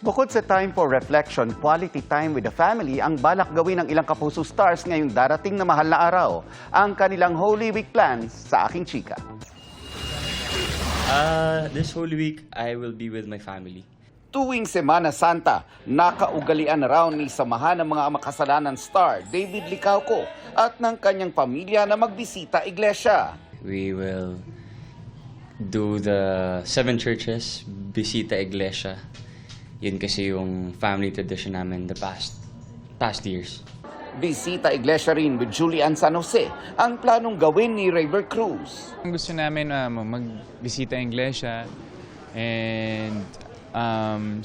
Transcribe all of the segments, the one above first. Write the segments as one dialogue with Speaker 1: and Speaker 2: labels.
Speaker 1: Bukod sa time for reflection, quality time with the family ang balak gawin ng ilang Kapuso stars ngayong darating na mahal na araw. Ang kanilang Holy Week plans sa Aking Chika.
Speaker 2: This Holy Week, I will be with my family.
Speaker 1: Tuwing Semana Santa, nakaugalian na raw ni samahan ng mga makasalanan star David Licauco at ng kanyang pamilya na magbisita iglesia.
Speaker 2: We will do the 7 churches, bisita iglesia. Yun kasi yung family tradition namin the past years.
Speaker 1: Bisita iglesia rin with Julian San Jose ang planong gawin ni River Cruz.
Speaker 3: Gusto namin magbisita ng iglesia and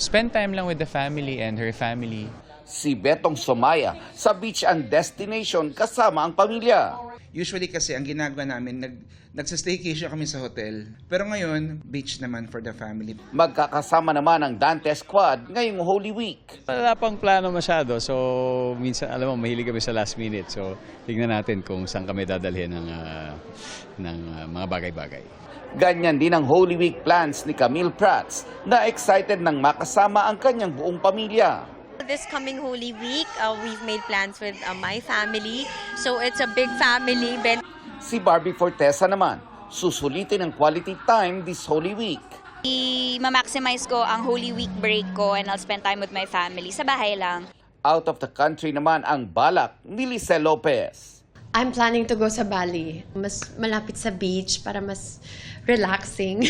Speaker 3: spend time lang with the family and her family.
Speaker 1: Si Betong Somaya sa beach and destination kasama ang pamilya.
Speaker 4: Usually kasi ang ginagawa namin, nagsastaycation kami sa hotel. Pero ngayon, beach naman for the family.
Speaker 1: Magkakasama naman ang Dante Squad ngayong Holy Week.
Speaker 5: Wala pang plano masyado. So, minsan, alam mo, mahilig kami sa last minute. So, tignan natin kung saan kami dadalhin ng mga bagay-bagay.
Speaker 1: Ganyan din ang Holy Week plans ni Camille Prats na excited nang makasama ang kanyang buong pamilya.
Speaker 6: This coming Holy Week, we've made plans with my family. So it's a big family.
Speaker 1: Si Barbie Fortesa naman, susulitin ang quality time this Holy Week.
Speaker 7: I-maximize ko ang Holy Week break ko and I'll spend time with my family. Sa bahay lang.
Speaker 1: Out of the country naman ang balak ni Lice Lopez.
Speaker 8: I'm planning to go sa Bali. Mas malapit sa beach para mas relaxing.